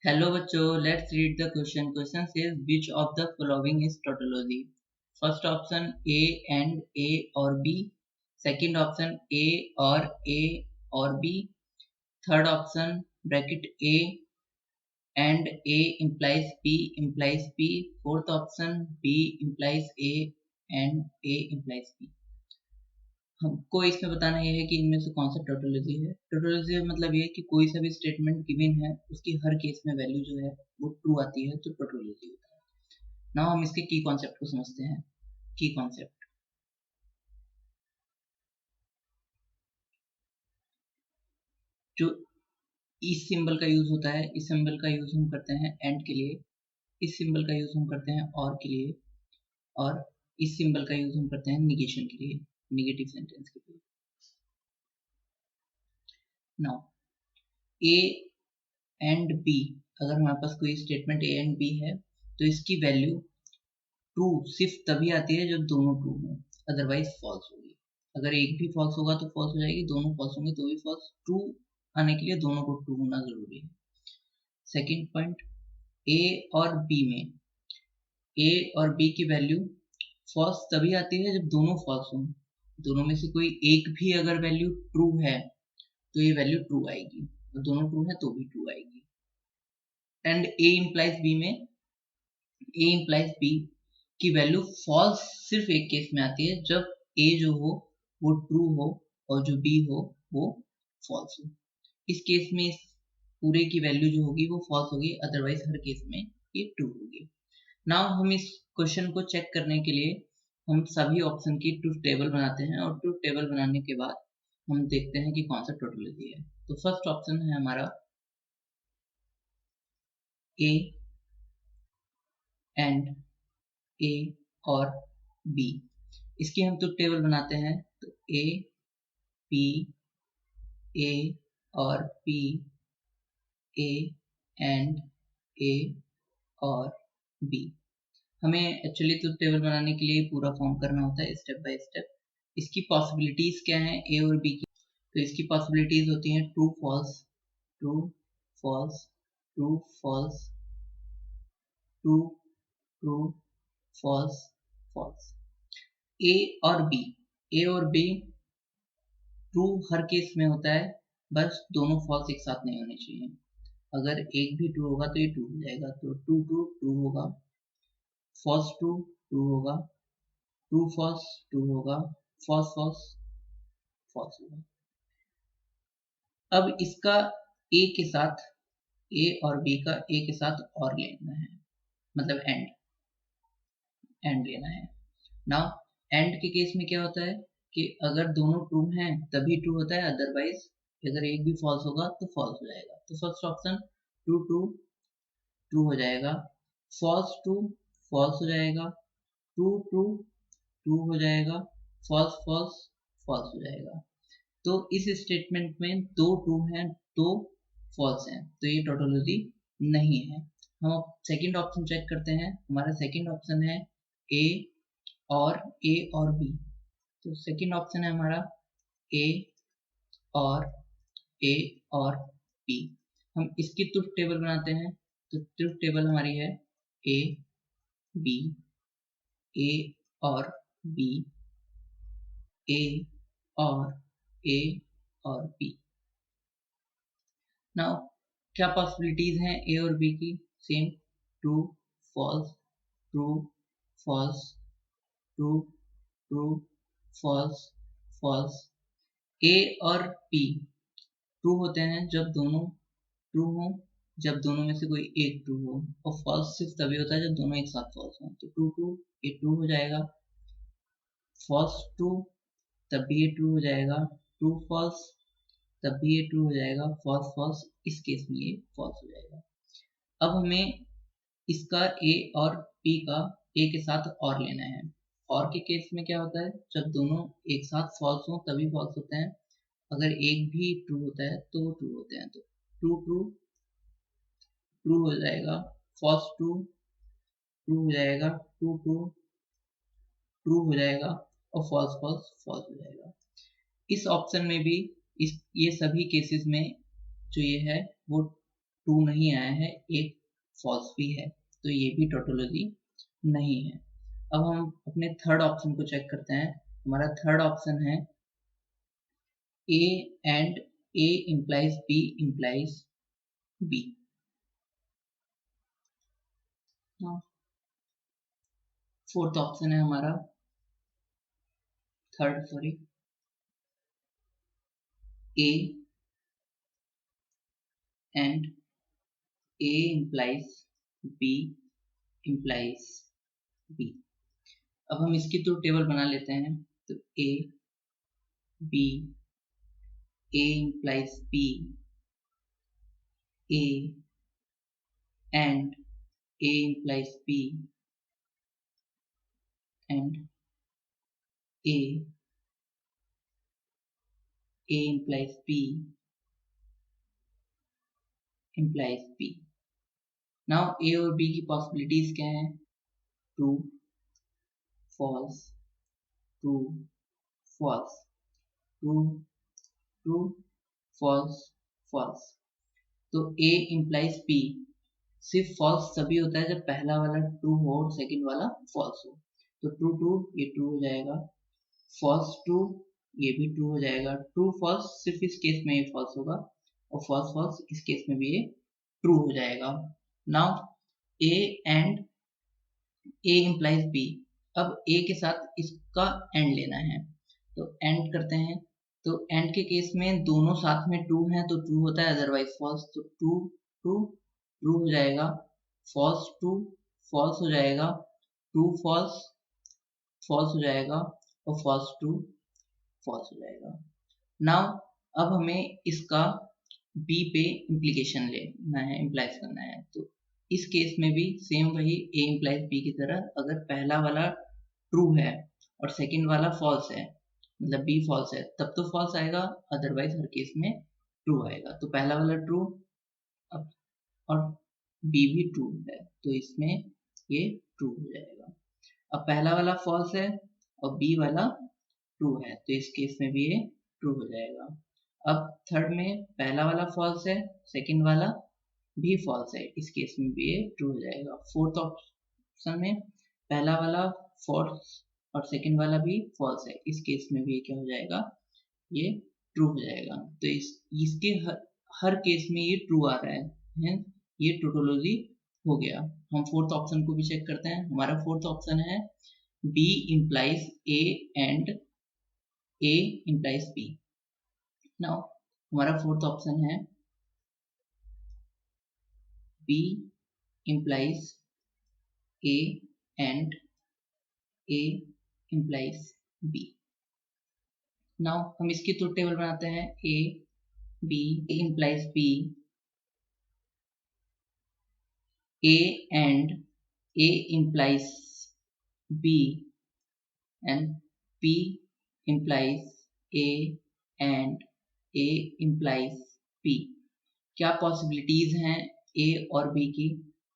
Hello बच्चों, let's read the question. Question says which of the following is tautology. First option A and A और B. Second option A और B. Third option bracket A and A implies B implies B. Fourth option B implies A and A implies B. हमको इसमें बताना यह है कि इनमें से कौन सा टोटोलॉजी है. टोटोलॉजी मतलब ये है कि कोई सा भी स्टेटमेंट गिवन है उसकी हर केस में वैल्यू जो है वो ट्रू आती है तो टोटोलॉजी होता है. नाउ हम इसके की कॉन्सेप्ट को समझते हैं. की कॉन्सेप्ट जो इस सिंबल का यूज होता है, इस सिंबल का यूज हम करते हैं एंड के लिए, इस सिंबल का यूज हम करते हैं और के लिए, और इस सिंबल का यूज हम करते हैं निगेशन के लिए, निगेटिव सेंटेंस के लिए. नाउ ए एंड बी, अगर हमारे पास कोई स्टेटमेंट ए एंड बी है तो इसकी वैल्यू ट्रू सिर्फ तभी आती है जब दोनों ट्रू हो, अदरवाइज फॉल्स होगी. अगर एक भी फॉल्स होगा तो फॉल्स हो जाएगी, दोनों फॉल्स होंगे तो भी फॉल्स. ट्रू आने के लिए दोनों को ट्रू होना जरूरी है. सेकंड पॉइंट, ए और बी में ए और बी की वैल्यू फॉल्स तभी आती है जब दोनों फॉल्स हों. दोनों में से कोई एक भी अगर वैल्यू ट्रू है तो ये वैल्यू ट्रू आएगी, और दोनों ट्रू है तो भी ट्रू आएगी. एंड ए इम्प्लाइज बी में ए इम्प्लाइज बी की वैल्यू फॉल्स सिर्फ एक केस में आती है जब ए जो हो वो ट्रू हो और जो बी हो वो फॉल्स हो. इस केस में इस पूरे की वैल्यू जो होगी वो फॉल्स होगी, अदरवाइज हर केस में ये ट्रू होगी. नाउ हम इस क्वेश्चन को चेक करने के लिए हम सभी ऑप्शन की ट्रूथ टेबल बनाते हैं, और ट्रूथ टेबल बनाने के बाद हम देखते हैं कि कौन सा टोटोलॉजी है. तो फर्स्ट ऑप्शन है हमारा ए एंड ए और बी. इसकी हम ट्रूथ टेबल बनाते हैं तो ए बी, ए और बी, ए एंड ए और बी. हमें एक्चुअली ट्रूथ टेबल बनाने के लिए पूरा फॉर्म करना होता है स्टेप बाय स्टेप. इसकी पॉसिबिलिटीज क्या हैं ए और बी की? तो इसकी पॉसिबिलिटीज होती हैं true false, true false, true false, true true, false false. A और बी, ए और बी ट्रू हर केस में होता है, बस दोनों फॉल्स एक साथ नहीं होने चाहिए. अगर एक भी ट्रू होगा तो ये ट्रू हो जाएगा, तो ट्रू ट्रू ट्रू होगा, फॉल्स ट्रू ट्रू होगा, ट्रू फॉल्स ट्रू होगा, फॉल्स फॉल्स फॉल्स होगा. अब इसका ए के साथ, ए और बी का ए के साथ और लेना है, मतलब एंड लेना है. नाउ एंड के केस में क्या होता है कि अगर दोनों ट्रू हैं तभी ट्रू होता है, अदरवाइज अगर एक भी फॉल्स होगा तो फॉल्स हो जाएगा. तो first option true true true हो जाएगा, फॉल्स ट्रू फॉल्स हो जाएगा, ट्रू ट्रू ट्रू हो जाएगा, फॉल्स फॉल्स फॉल्स हो जाएगा. तो इस स्टेटमेंट में दो ट्रू हैं, दो फॉल्स हैं, तो ये टोटोलॉजी नहीं है. हम अब सेकंड ऑप्शन चेक करते हैं. हमारा सेकंड ऑप्शन है ए और बी. तो सेकंड ऑप्शन है हमारा ए और ए और बी. हम इसकी ट्रूथ टेबल बनाते हैं. तो ट्रूथ टेबल हमारी है ए बी, ए और बी, ए और ए और बी. नाउ क्या पॉसिबिलिटीज हैं ए और बी की? Same, true false, true false, true true, false false. A और बी ट्रू होते हैं जब दोनों ट्रू हो, जब दोनों में से कोई एक ट्रू हो, और फॉल्स सिर्फ तभी होता है जब दोनों एक साथ फॉल्स हो. तो ट्रू ट्रू ये ट्रू हो जाएगा, फॉल्स ट्रू तब भी ये ट्रू हो जाएगा, ट्रू फॉल्स तब भी ये ट्रू हो जाएगा, फॉल्स फॉल्स इस केस में ये फॉल्स हो जाएगा. अब हमें इसका ए और बी का ए के साथ और लेना है. और के केस में क्या होता है, जब दोनों एक साथ फॉल्स हो तभी फॉल्स होते हैं, अगर एक भी ट्रू होता है तो ट्रू होते हैं. तो ट्रू ट्रू ट्रू हो जाएगा, फॉल्स ट्रू ट्रू हो जाएगा, ट्रू ट्रू ट्रू हो जाएगा, और फॉल्स फॉल्स फॉल्स हो जाएगा. इस ऑप्शन में भी इस ये सभी केसेस में जो ये है वो ट्रू नहीं आया है, एक फॉल्स भी है, तो ये भी टोटोलॉजी नहीं है। अब हम अपने थर्ड ऑप्शन को चेक करते हैं। हमारा थर्ड ऑप्शन है A and A implies B implies B। Fourth option है हमारा third, sorry, A and A implies B implies B। अब हम इसकी तो टेबल बना लेते हैं। तो A B, A implies B, A and A implies B and A implies B implies B। Now A और B की पॉसिबिलिटीज क्या हैं? True, false, true, false, true, true, false, false. तो A implies B सिर्फ false तभी होता है जब पहला वाला ट्रू हो और सेकंड वाला फॉल्स हो। तो ट्रू ट्रू ये ट्रू हो जाएगा, फॉल्स ट्रू ये भी ट्रू हो जाएगा, ट्रू फॉल्स सिर्फ इस केस में ये फॉल्स होगा और फॉल्स फॉल्स इस केस में भी ये ट्रू हो जाएगा। Now A and A implies B। अब A के साथ इसका एंड लेना है, तो एंड करते हैं। तो एंड के केस में दोनों साथ में ट्रू हैं तो ट्रू होता है, अदरवाइज फॉल्स। तो ट्रू ट्रू ट्रू हो जाएगा, फॉल्स ट्रू फॉल्स हो जाएगा, ट्रू फॉल्स फॉल्स हो जाएगा और फॉल्स ट्रू फॉल्स हो जाएगा। नाउ अब हमें इसका बी पे इम्प्लीकेशन लेना है, इम्प्लाइज करना है। तो इस केस में भी सेम वही ए इम्प्लाइज बी की तरह, अगर पहला वाला ट्रू है और सेकंड वाला फॉल्स है, मतलब बी फॉल्स है, तब तो फॉल्स आएगा, अदरवाइज हर केस में ट्रू आएगा। तो पहला वाला ट्रू और बी भी ट्रू है तो इसमें ये ट्रू हो जाएगा। अब पहला वाला फॉल्स है और बी वाला ट्रू है तो इस केस में भी ये ट्रू हो जाएगा। अब थर्ड में पहला वाला फॉल्स है, सेकंड वाला भी फॉल्स है, इस केस में भी ये ट्रू हो जाएगा। फोर्थ ऑप्शन में पहला वाला फॉल्स और सेकंड वाला भी फॉल्स है, इस केस में भी ये क्या हो जाएगा, ये ट्रू हो जाएगा। तो इसके हर केस में ये ट्रू आ रहा है, ये टोटोलॉजी हो गया। हम फोर्थ ऑप्शन को भी चेक करते हैं। हमारा फोर्थ ऑप्शन है B implies A and A implies B। Now हमारा फोर्थ ऑप्शन है B implies A and A implies B। Now हम इसकी तो टेबल बनाते हैं। A B implies B, A and A implies B and B implies A and A implies B। क्या possibilities हैं A और B की?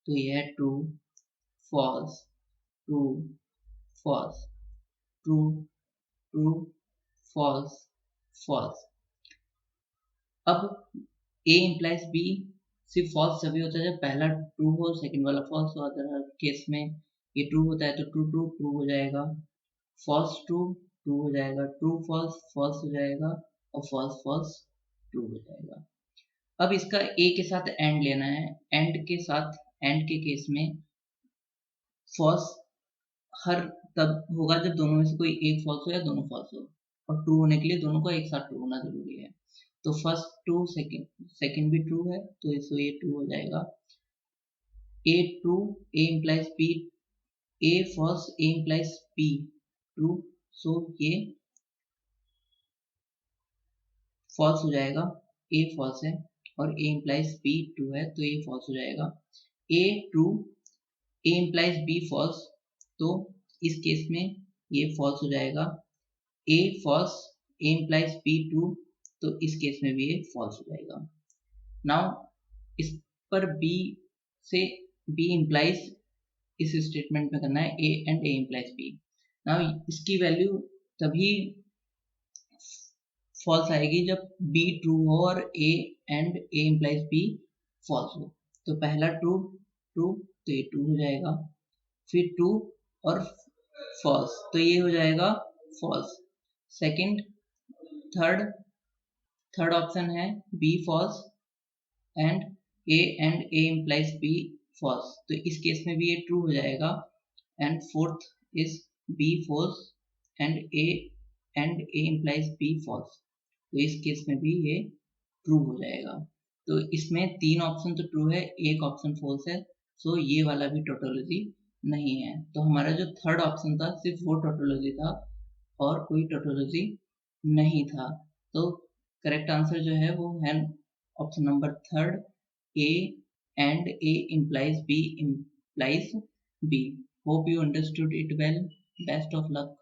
तो यह है true false true false true true false false. अब A implies B सिर्फ false तभी होता है जब पहला ट्रू हो सेकंड वाला फॉल्स हो, अदर केस में ये ट्रू होता है तो ट्रू ट्रू ट्रू हो जाएगा, फॉल्स ट्रू ट्रू हो जाएगा, ट्रू फॉल्स फॉल्स हो जाएगा और फॉल्स फॉल्स ट्रू हो जाएगा। अब इसका A के साथ एंड लेना है। एंड के साथ, एंड के केस में फॉल्स हर तब होगा जब दोनों में से कोई एक फॉल्स हो या दोनों फॉल्स हो, और ट्रू होने के लिए दोनों को एक साथ ट्रू होना जरूरी है। तो फर्स्ट ट्रू सेकंड भी ट्रू है तो इसको ये ट्रू हो जाएगा। A true A implies B, A false A implies B true, so ये फॉल्स हो जाएगा, A फॉल्स है और A implies B ट्रू है तो ये फॉल्स हो जाएगा। A true A implies B false, तो इस केस में ये फॉल्स हो जाएगा। A false A implies B true, तो इस केस में भी ये फॉल्स हो जाएगा। नाउ इस पर B से B implies इस स्टेटमेंट में करना है A and A implies B। Now इसकी वैल्यू तभी फॉल्स आएगी जब B ट्रू हो और A and A implies B false हो। तो पहला ट्रू ट्रू तो ये ट्रू हो जाएगा, फिर ट्रू और फॉल्स तो ये हो जाएगा फॉल्स। सेकंड थर्ड ऑप्शन है B false and A implies B false, तो इस केस में भी ये ट्रू हो जाएगा। And fourth is B false and A implies B false, तो इस केस में भी ये ट्रू हो जाएगा। तो इसमें 3 ऑप्शन तो ट्रू है, एक ऑप्शन फॉल्स है, सो ये वाला भी टोटोलॉजी नहीं है। तो हमारा जो थर्ड ऑप्शन था सिर्फ वो टोटोलॉजी था और कोई टोटोलॉजी नहीं था। तो करेक्ट आंसर जो है वो है option number third, A and A implies B implies B. Hope you understood it well. Best of luck.